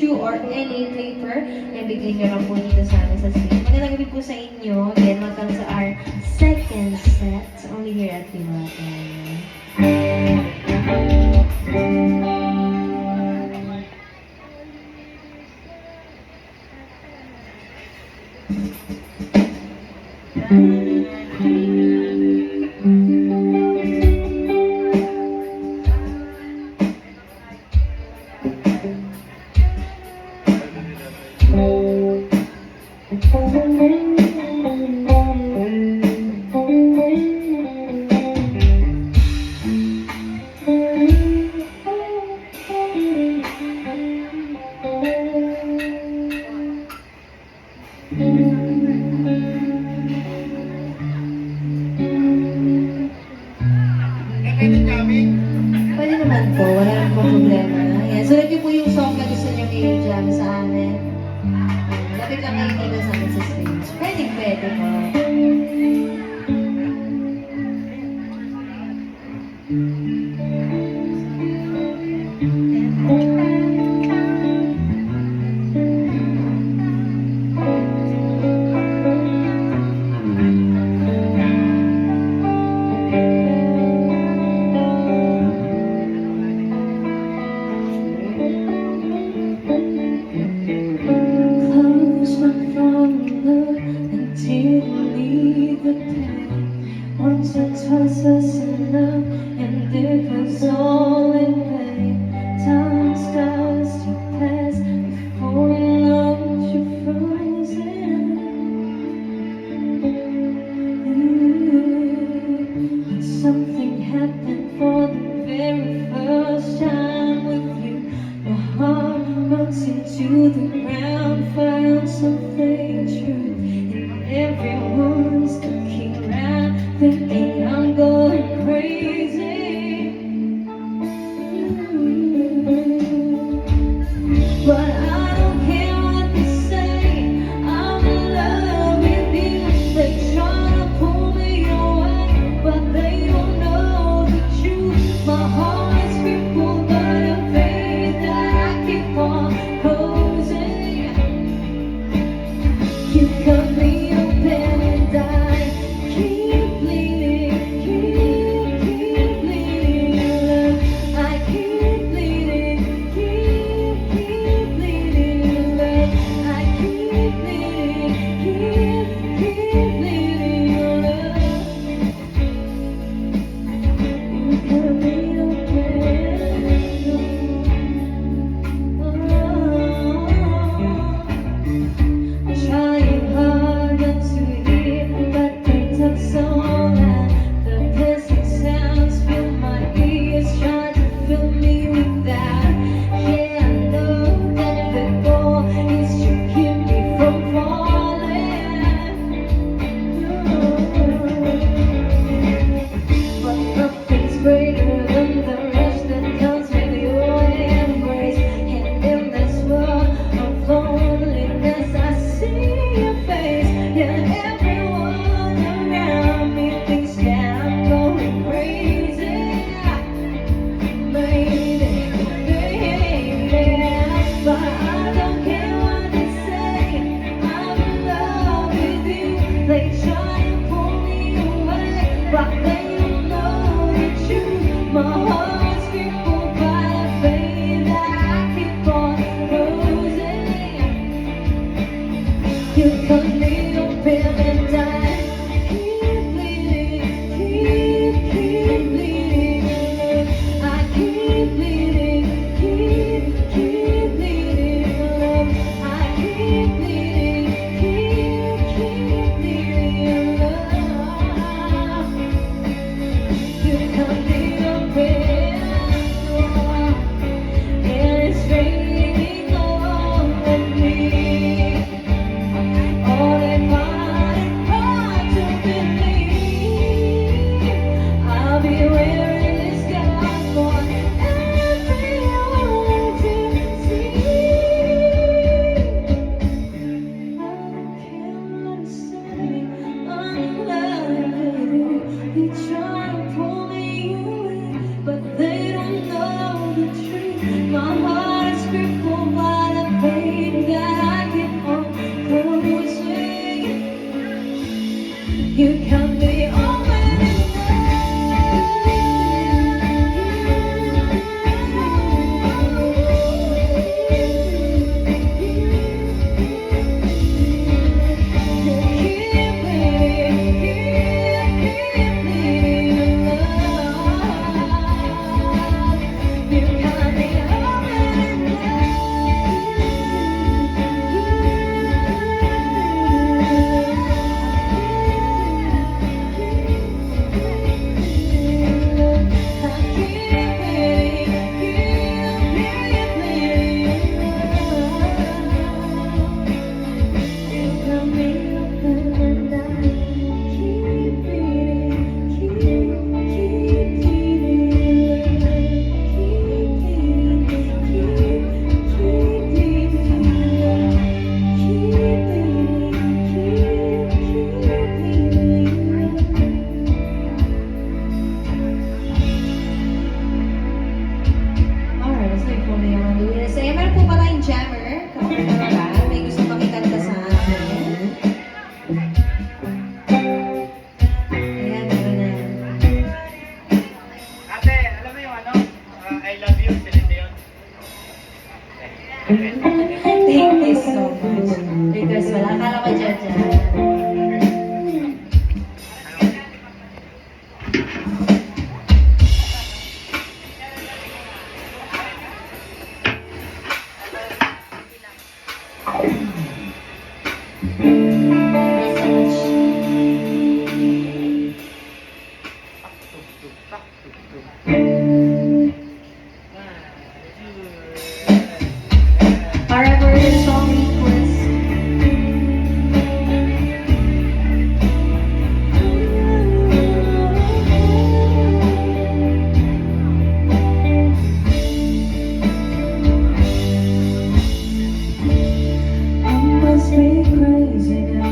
tissue or any paper na bigay nyo lang po dito sa amin sa screen. Magandang gabi po sa inyo. Again, welcome to our second set. Only here at Diwata. Pwede naman po, wala naman po problema. Yan. Sulat niyo po yung song na gusto niyo i-jam sa amin. Lapit lang kayo dito sa amin sa stage. Pwede, pwede po. Close my phone and didn't need the pain. Once or twice was enough, and it was all in vain. Time starts to pass before you know you're frozen. But something happened for the very first time with you. My heart runs into the ground, found something true. And everyone's looking around, thinking I'm going crazy. But I don't care what they say, I'm in love with you. They try to pull me away, but they don't know the truth. My heart is crippled by the faith that I keep on posing. You cut me open and I keep bleeding, keep bleeding. Love, I keep bleeding, keep bleeding. Love, I keep bleeding, keep bleeding. Love, you cut me open. Trying hard not to hear, but they talk so loud. The pleasant sounds fill my ears, trying to fill me with that. Yeah, I know that the goal is to keep me from falling. But nothing's greater than the rush that comes with your embrace. And in this world of loneliness, I see your face. And everyone around me thinks that I'm going crazy. Maybe, but I don't care what they say. I'm in love with you. They try to pull me away, but they don't know the truth. My heart's crippled by the faith that I keep on losing. You cut me open and I keep bleeding, keep bleeding. I keep bleeding, keep bleeding. Love, I keep bleeding, keep bleeding. Love, you cut me open, and it's raining on me. Akala ko dyan. However, the song request. I must be crazy now.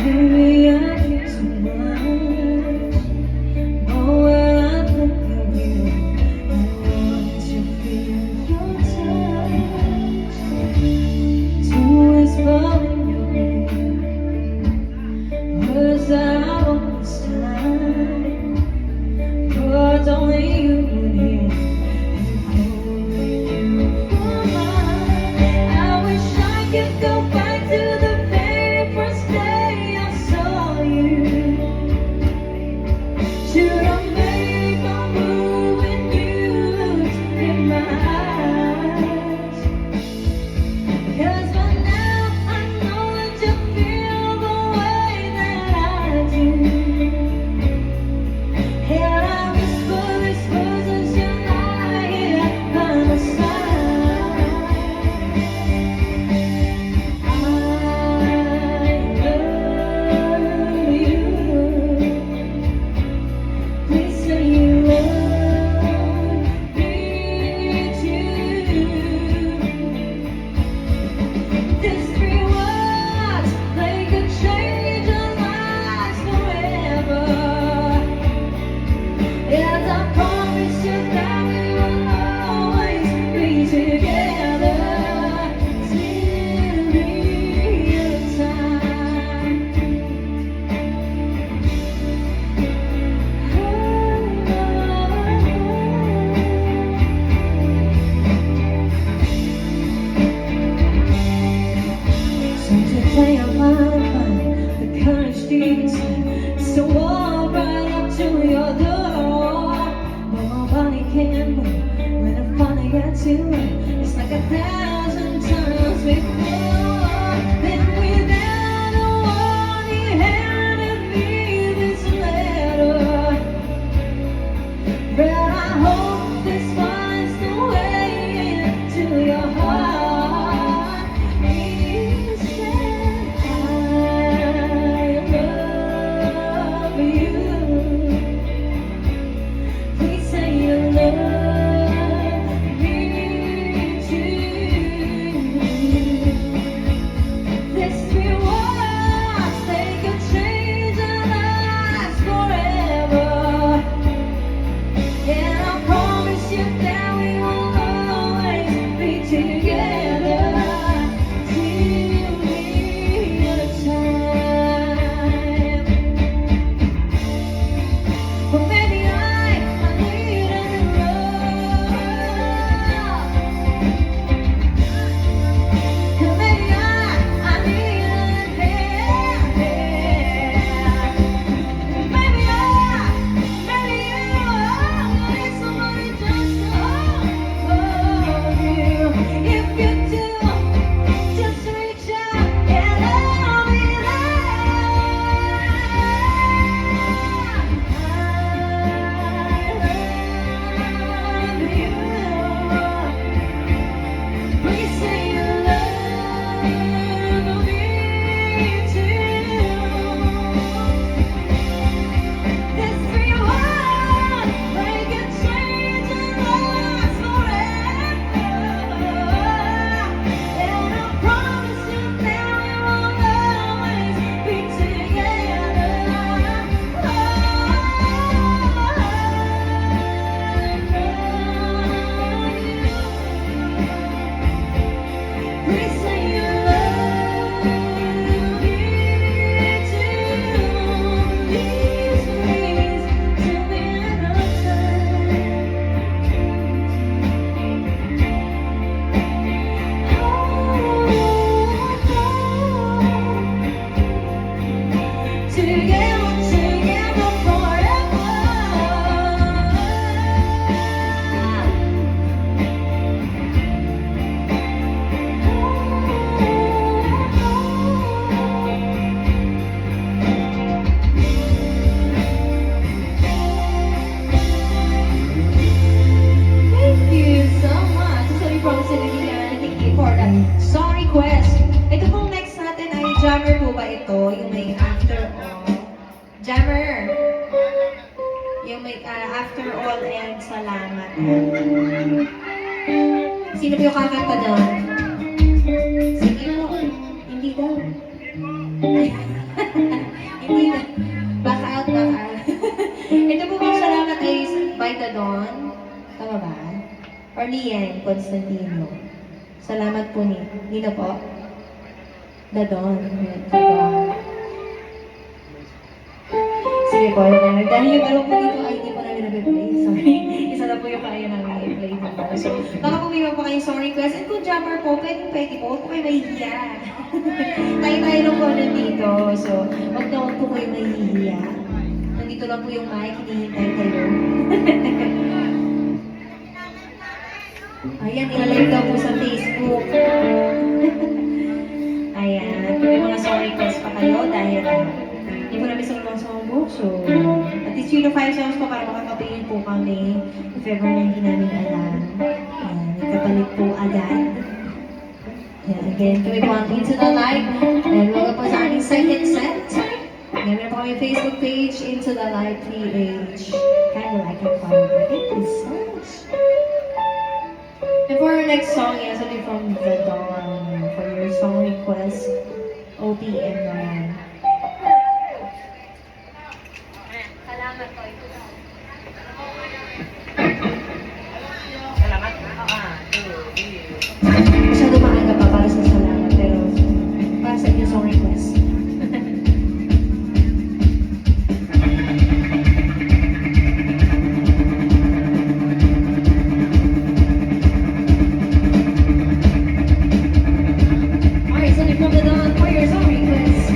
Maybe I think too much. Oh, when I think of you, I want to feel your touch, to whisper in your ear, words that I won't understand, words only you would hear. If only you were mine. I wish I could go back to the very first day I saw you. Should I make a move when you looked in my eyes? 'Cause by now I know that you feel the way that I do. And I whisper these words as you lie here by my side. Jammer po ba ito? Yung may after all? Jammer! Yung may after all and salamat. Sino po yung kakanta doon? Sige po. Hindi daw. Hindi na. Back out, back out. Ito po bang salamat ay by the Dawn? Tama ba? Or Lian Constantino? Salamat po ni. Nino po? The Dawn. The Dawn. Sige po, dahil yung dalawa po dito ay hindi po namin nag-play. Sorry. Isa na po yung kaya namin i-play dito. So, baka po may pa kayong song request. And kung Jammer po, pwede po. Huwag po kayo mahihiya. Tayo-tayo lang po nandito. So, huwag na huwag po kayo mahihiya. Nandito lang po yung mic, hinihintay kayo. Ayan, ilalive daw po sa Facebook. Ayan, kung may mga song request pa kayo dahil hindi po namin sa ibang songbook. So, at least 3 to 5 songs po para makakapilin po kami if ever na hindi namin alam. Ayan, ikapalit po agad. Ayan, again, kami po ang Into the Light. And welcome po sa aming second set. Ayan, meron po kami Facebook page, Into the Light PH. Kindly like and follow. Thank you so much. And for our next song, yes, it'll be from The Dawn. For your song request, OPM naman. Salamat po. Salamat. Masyado maaga pa para sa salamat, pero para sa inyo song request. Alright, so from The Dawn for your song request.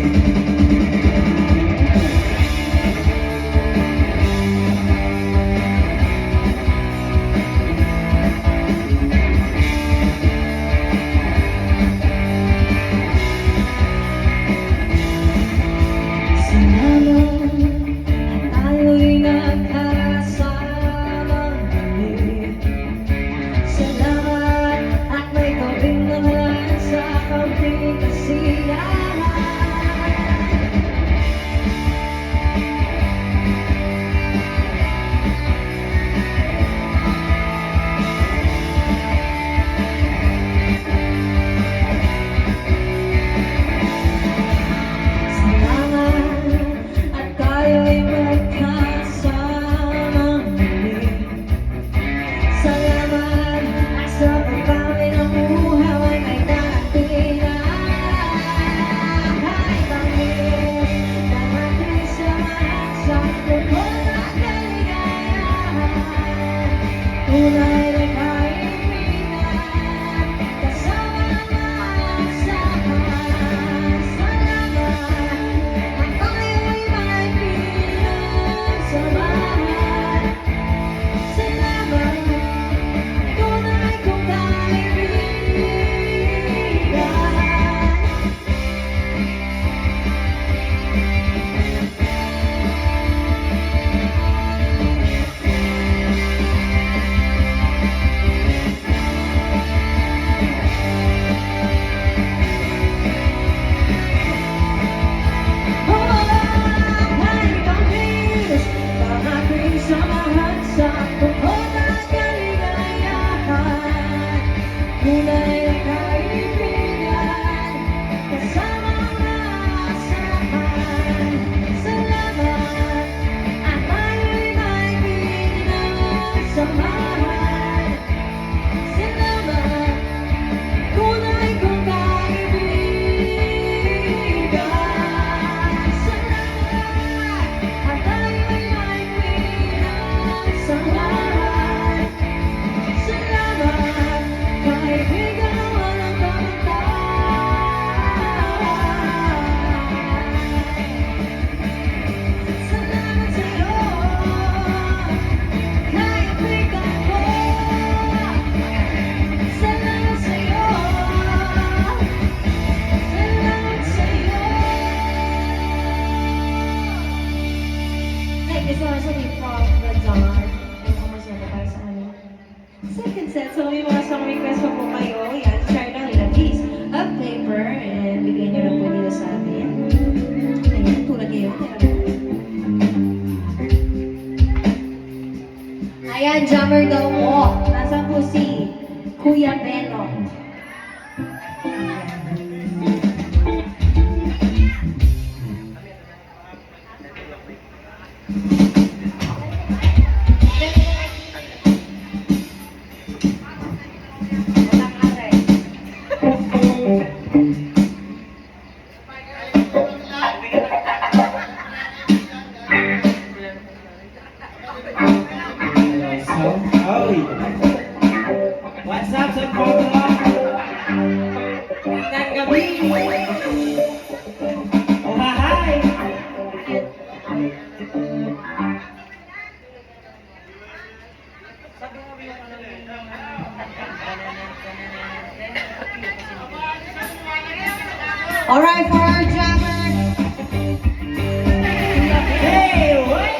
Second set, so may mga song request pa po kayo. Yan, share lang nila, piece of paper and bigyan nyo lang po nila sa amin. jammer daw po. Nasaan po si Kuya Beno? What's up sa Portland? Magandang gabi! Oh, hi! Alright, for our jammer. Hey, what?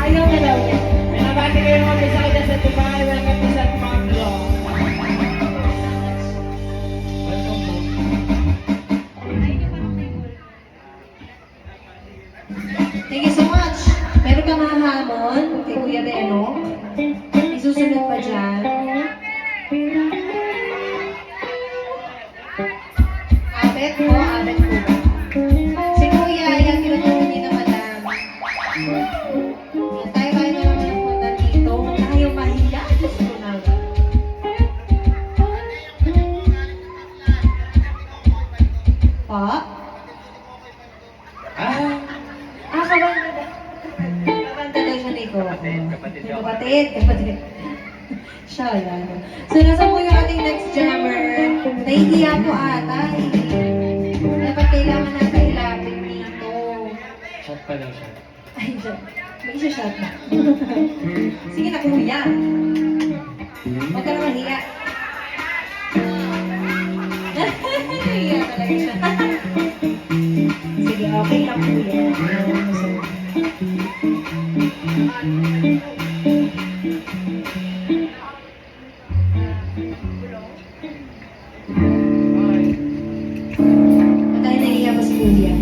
Ayaw na daw niya. Binabati kayo mga bisa ko dyan sa Dubai. Welcome to San Pablo. Welcome po. Thank you so much. Meron kang hahamon kay Kuya Beno. Isusunod pa dyan. Abet po, abet po ba? Si Kuya, yan tinutulungan niya na madam. Tayo-tayo na naman yung punta dito. Huwag na kayong mahiya. Gusto ko na. Pa? Kabanda daw. Kabanda daw siya ni Coco. Kapatid. Siya yan. So, nasa po yung ating next jammer. Nahihiya po ata eh. Dapat kailangan nata ilapit dito. Shot pa daw siya. Ay, dyan. May isa-shot na. Sige na, kuya. Huwag ka naman hiya. Hiya talaga siya. Sige, okay lang kuya. Magkaya nahihiya pa si kuya.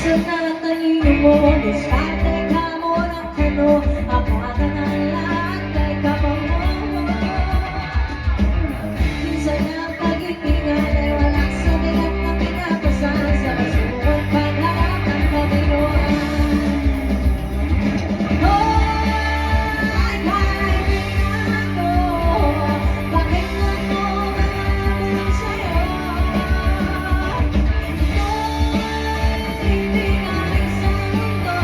Sa natalino mo, diskarte ka mo ng kano, akala na lahat ay kabango. Minsan ang pag-ibigay ay wala sa bigat na pinapasan, sa masubok pagharap ng kabiluan. Ay kaibigan ko, bakit ako mahabol sa'yo? Hindi ka rin sa mundo,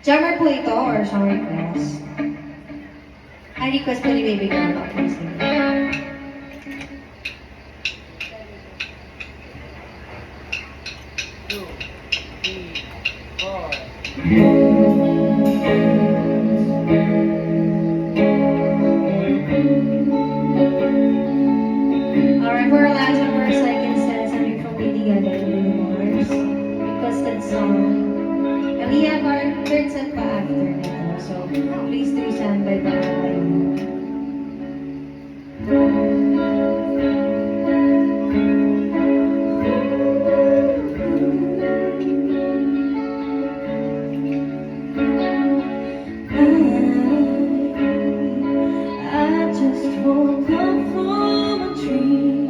Jammer po ito or song request? Ay, request po ni Baby Girl. Okay, sige. Alright, for our last one, verse, I can send something from Lady Gaga to Bruno Mars. Requested song. And we have our third set pa after nito. So, please do stand by the I just woke up from a dream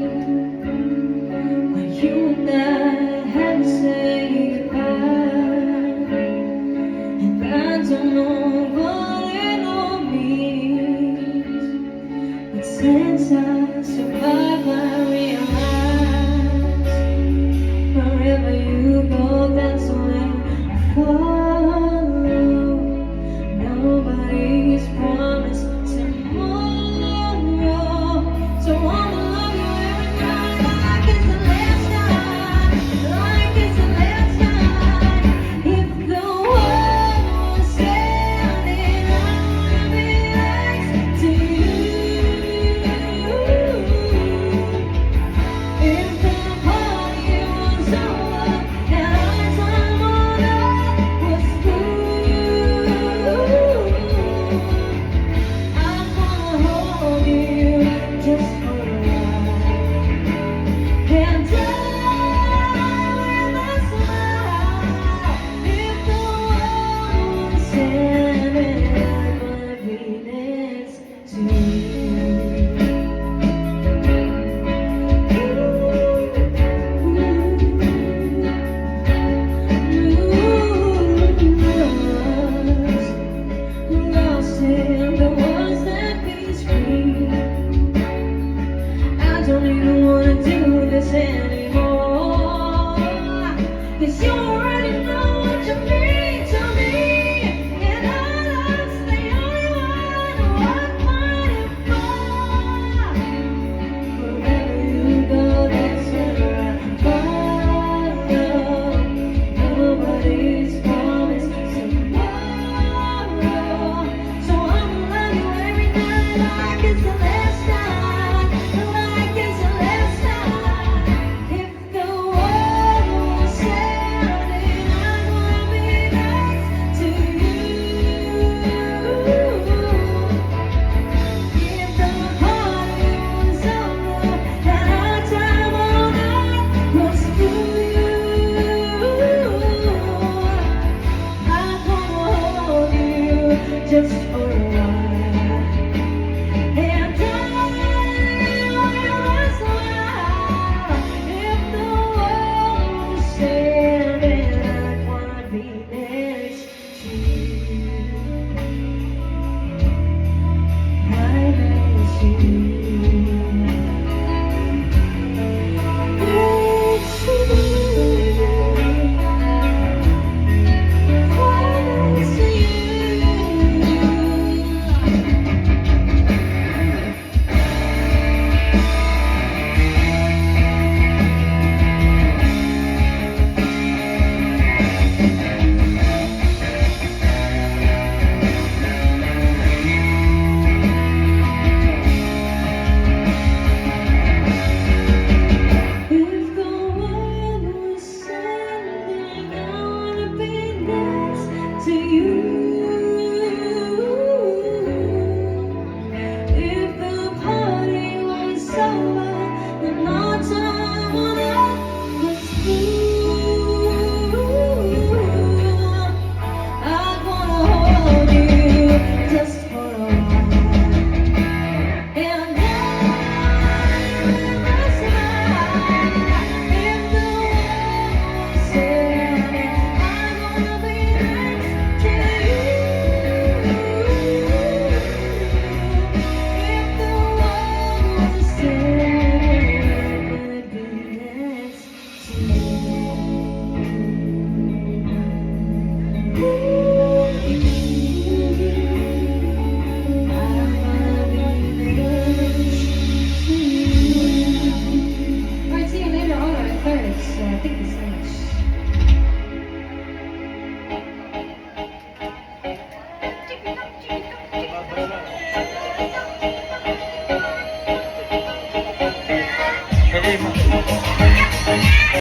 when you and I had to say goodbye, and I don't know what it all means, but since I survived, I realized wherever you go, that's where I follow. Nobody's promised tomorrow, so I'ma love you every night like it's the last time, like it's the last time. If the world was ending, I would be next to you. If the party was over and our time on earth was through, I wanna hold you just for a while and die with a smile. If the world was ending, I wanna be next to you. Lost in the ones that be free. I don't even wanna do this anymore, 'cause you already know what you mean to me, and I lost the only one who I'm fighting for. Wherever you go, that's where I follow. Nobody's promised tomorrow, so I'ma love you every night like it's the last time, like it's the last time. If the world was ending, I wanna be next to you. If the party was over and our time on earth was through, I wanna hold you just for a while